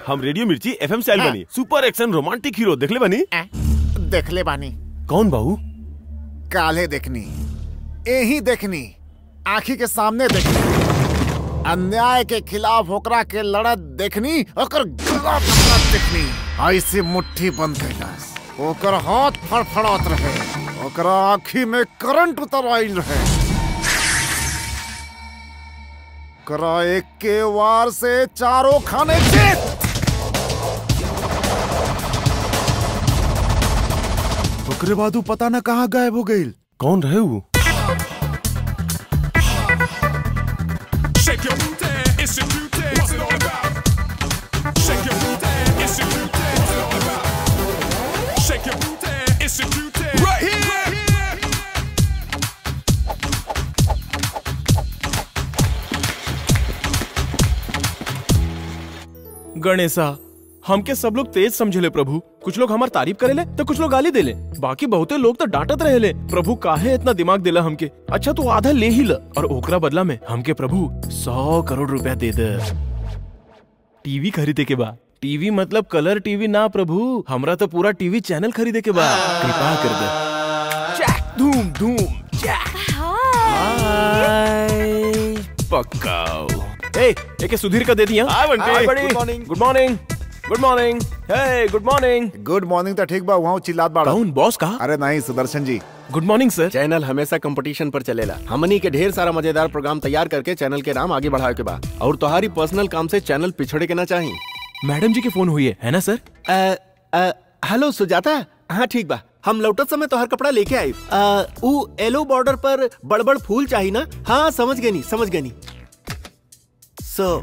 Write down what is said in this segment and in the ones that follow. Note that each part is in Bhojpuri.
हम रेडियो मिर्ची एफएम स्टाइल बनी सुपर एक्शन रोमांटिक हीरो देखले बनी देखले बानी। कौन बाबू? काले देखनी, यही देखनी, आँखी के सामने देखनी, अन्याय के खिलाफ ओकरा के लड़त देखनी, ओकर गला पकड़त देखनी। ऐसे मुट्ठी बंद कैलास, ओकर हाथ फड़फड़ात रहे, ओकरा आँखी में करंट उतर आइल रहे। ओकरा एक के वार से चारों खाने जीत। ओकरे बाद पता न कहाँ गायब हो गई। कौन रहे वो? गणेशा, हमके सब लोग तेज समझेले प्रभु। कुछ लोग हमार तारीफ करेले तो कुछ लोग गाली देले, बाकी बहुते लोग तो डांटत रहेले। प्रभु काहे इतना दिमाग देला हमके? अच्छा तू आधा ले ही ल और ओकरा बदला में हमके प्रभु 100 करोड़ रुपया दे दे। टीवी खरीदे के बा। टीवी मतलब कलर टीवी ना प्रभु, हमरा तो पूरा टीवी चैनल खरीदे के बा। कृपा कर दे। जैक धूम धूम जैक। पक्का। एके सुधीर का दे दिया। Good morning good morning good morning. हे गुड मॉर्निंग। गुड मॉर्निंग तो ठीक बा, वहाँ चिल्लात बाड़ा। कौन बॉस का? अरे नहीं, सुदर्शन जी। गुड मॉर्निंग सर। चैनल हमेशा कंपटीशन पर चलेला। हमनी के ढेर सारा मजेदार प्रोग्राम तैयार करके चैनल के नाम आगे बढ़ावे के बा, और तुम्हारी पर्सनल काम से चैनल पिछड़े के ना चाहिए। मैडम जी के फोन हुई है ना सर? हेलो सुजाता। हाँ ठीक बा, हम लौटत समय तोहर कपड़ा लेके आई। ऊ येलो बॉर्डर पर बड़-बड़ फूल चाहिए ना? हाँ समझ गए नी। सो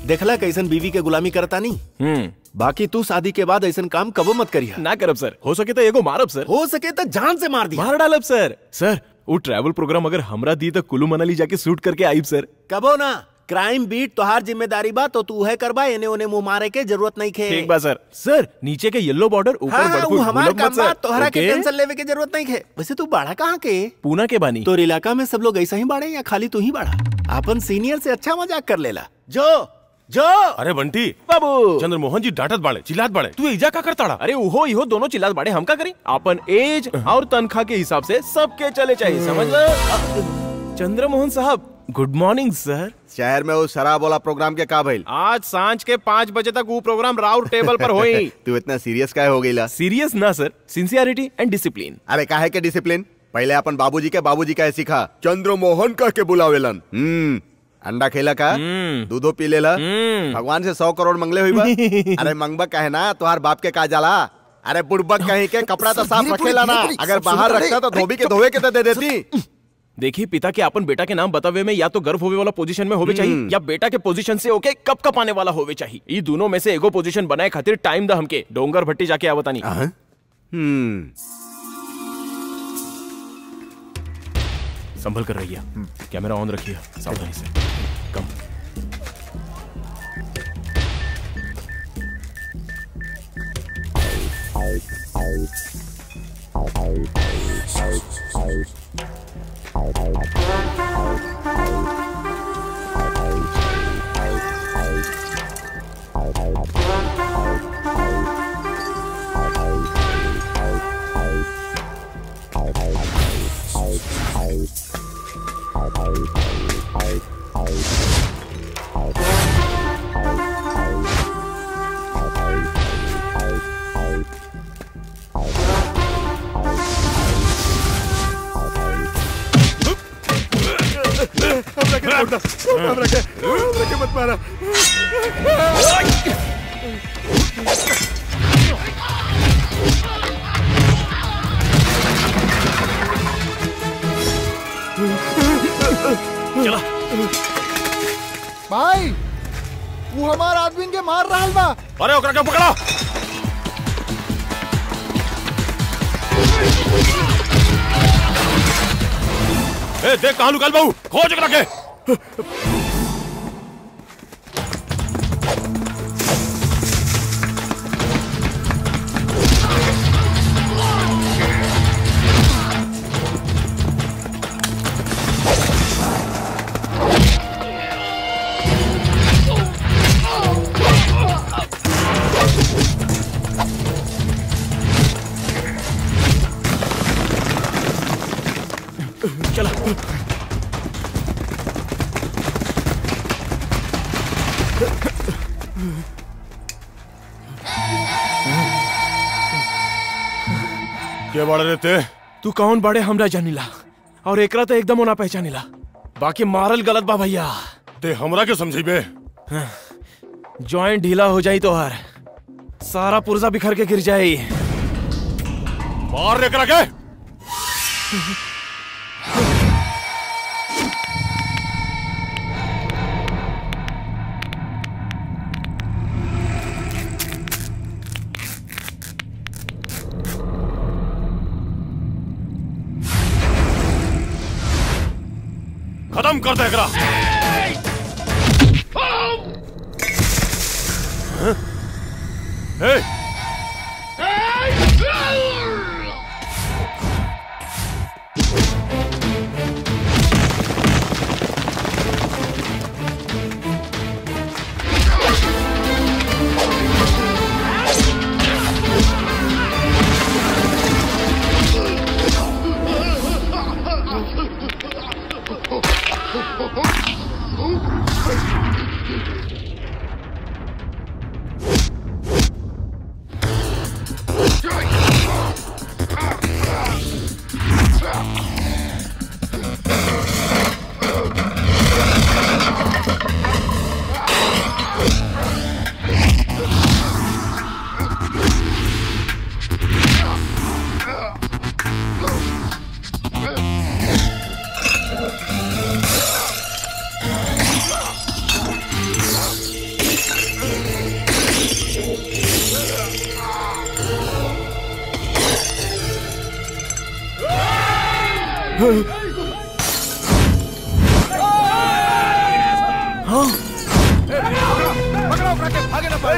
देखला कैसन बीवी के गुलामी करता नहीं। बाकी तू शादी के बाद ऐसा काम कबो मत करिया। ना करब सर। हो सके तो एगो मारब सर। हो सके तो जान से मार दी। मार डालब सर। सर वो ट्रैवल प्रोग्राम अगर हमरा दी तो कुल्लू मनाली जाके शूट करके आईब सर। कबो ना। क्राइम बीट तोहार जिम्मेदारी बा, तो तू है करबा। एने ओने मुंह मारे के जरूरत नहीं खे। ठीक बा सर। सर नीचे के येलो बॉर्डर ऊपर बड़फुल हमार काम बा, तोहरा के टेंशन लेवे के जरूरत नहीं खे। वैसे तू बाड़ा कहाँ के? पूना के बानी। तोर इलाका में सब लोग ऐसा ही बाड़े या खाली तू ही बाड़ा? अपन सीनियर से अच्छा मजाक कर लेला। जो अरे बंटी बाबू, चंद्रमोहन जी डांटत बाड़े, चिल्लात बाड़े, तू इजा का करताड़ा? अरे उहो इहो दोनों चिल्लात बाड़े, हम का करी? अपन एज और तनख्वाह के हिसाब से सबके चले चाहिए, समझ लो। चंद्रमोहन साहब गुड मॉर्निंग सर। शहर में वो शराब वाला प्रोग्राम के का भइल? आज सांझ के 5 बजे तक वो प्रोग्राम राउंड टेबल पर होई। तू इतना सीरियस काहे हो गईला? सीरियस ना सर, सिंसियरिटी एंड डिसिप्लिन। अरे काहे के डिसिप्लिन? पहले अपन बाबूजी के सीखा। चंद्रमोहन कह के बुलावेलन। अंडा खेला का? दूधो पी लेला? भगवान से 100 करोड़ मंगले हुई बा? अरे मंगबा कहे ना, तुहार बाप के का जाला? अरे बुड़बक कहीं के कपड़ा तो साफ रखेला ना, अगर बाहर रखता तो धोबी के धोवे के तो दे देती। देखिए पिता के अपन बेटा के नाम बतावे में या तो गर्व होवे वाला पोजीशन में होवे चाहिए, या बेटा के पोजीशन से ओके कप कप आने वाला होवे चाहिए। ये दोनों में से एगो पोजीशन बनाए खातिर टाइम दा हमके। डोंगर भट्टी जाके आवतानी। संभल कर रहिए, कैमरा ऑन रखिए, सावधानी से। कम मत मारा। चला भाई, वो हमार आदमी के मार रहा बा। अरे ओकरा के पकड़ा। ए देख कहां लुकाल बाबू, खोज ओकरा के। के बड़े रहते? तू कौन बड़े हमरा जानिला और एकरा तो एकदम ना पहचानिला। बाकी मारल गलत बा भैया। ते हमरा के समझी बे? जॉइंट ढीला हो जाई तो हर सारा पुर्जा बिखर के गिर जाई। मार रे करा के। खत्म कर दे एकरा।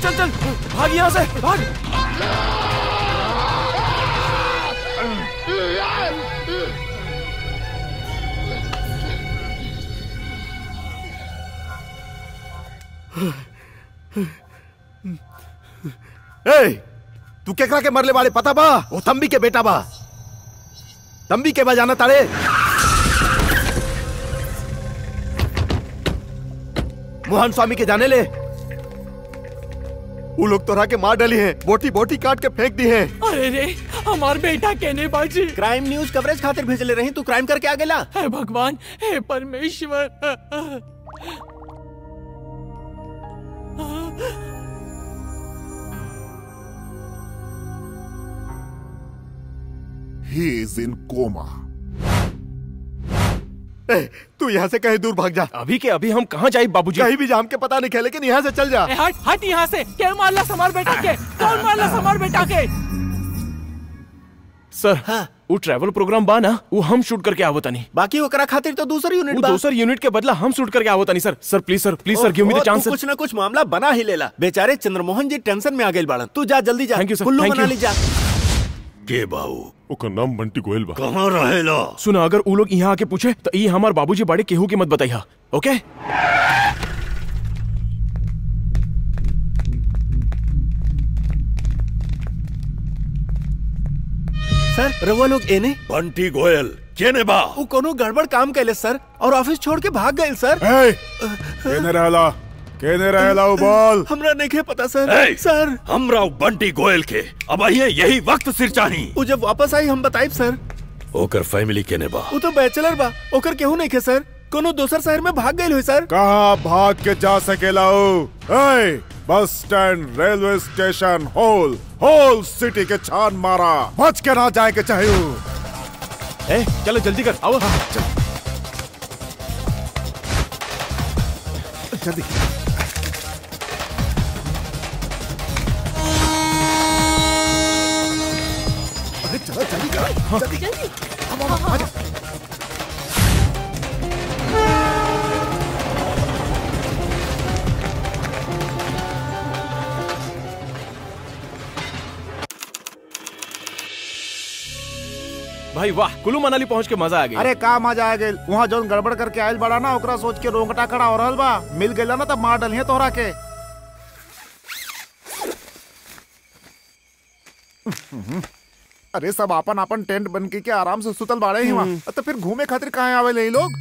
चल चल भाग यहाँ से भाग। तू केकरा के मरले वाले पता बा? वो तंबी के बेटा बा। तंबी के बा जाना तारे? मोहन स्वामी के जाने ले? वो लोग तोरा के मार डाली हैं, बोटी बोटी काट के फेंक दी हैं। अरे रे हमार बेटा कहने बाजी। क्राइम न्यूज कवरेज खातिर भेजले रही, तू क्राइम करके आ गेला। हे भगवान, हे परमेश्वर। He is in coma. तू यहाँ से कहीं दूर भाग जा। अभी के अभी हम कहाँ जाए बाबूजी? कहीं भी जाम के पता नहीं है, लेकिन यहाँ से चल जा। हट हट यहाँ से। क्या मारला समार बेटा के? कौन मारला समार बेटा के? सर वो ट्रैवल प्रोग्राम बा ना, वो हम शूट करके आवता नहीं। बाकी ओकरा खातिर तो दूसरी यूनिट वो बा। दूसर यूनिट के बदला हम शूट करके आवता नहीं sir. Sir please sir give me the chance. कुछ ना कुछ मामला बना ही लेला। बेचारे चंद्रमोहन जी टेंशन में आ गए बाड़न। तू जा जल्दी जा। Thank you, sir. Kullu Thank Manali you. जा। के बाऊ ओकर नाम बंटी गोयल बा। कहाँ रहेला? सुना, अगर वो लोग यहाँ आके पूछे तो ये हमार बाबूजी बड़े केहू की मत बताइया, ओके? सर रउआ लोग एने? बंटी गोयल केने बा? वो कोनो गड़बड़ काम कैले सर और ऑफिस छोड़ के भाग गए सर। केने रहेला वो बोल। हमरा नहीं पता सर। ए, सर हमरा बंटी गोयल के अब आइए यही वक्त सिर चाही। वो जब वापस आई हम बताइब सर। ओकर फैमिली केने बा? वो तो बैचलर बा, ओकर केहू नहीं खे सर। कोनो दूसर शहर में भाग गए हुई सर। कहाँ भाग के जा सकेला हो? बस स्टैंड, रेलवे स्टेशन, होल सिटी के छान मारा, बच के ना जाए के चाहिए। चलो जल्दी कर, आओ। जल्दी। अरे चलो जल्दी कर, जल्दी। आ जा। भाई वाह, कुल्लू मनाली पहुँच के मजा आ गया। अरे का मजा आ गई। वहाँ जौन गड़बड़ करके आयल बड़ा ना, ओकरा सोच के रोंगटा खड़ा हो रहल बा। मिल गया ना तब मार डलिए तोहरा के। अरे सब आपन टेंट बन के आराम से सुतल बाड़े ही वहाँ। तो फिर घूमे खातिर कहाँ आवे ले लोग?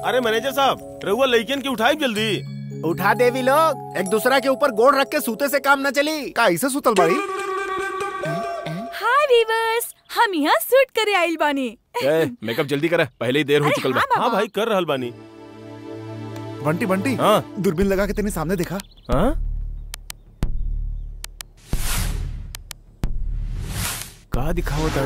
अरे मैनेजर साहब, रहुआ लड़कियन की उठाई जल्दी। उठा देवी लोग, एक दूसरा के ऊपर गोड़ रख के सूते से काम न चली। का ऐसे सुतल बाड़ी? हाय वीवर्स, हम यहाँ शूट करे आइल बानी। मेकअप जल्दी करे, पहले ही देर हो चुकल बा। हाँ भाई कर रहल बानी। बंटी बंटी, हाँ? दूरबीन लगा के तेने सामने देखा? हाँ? का दिखावत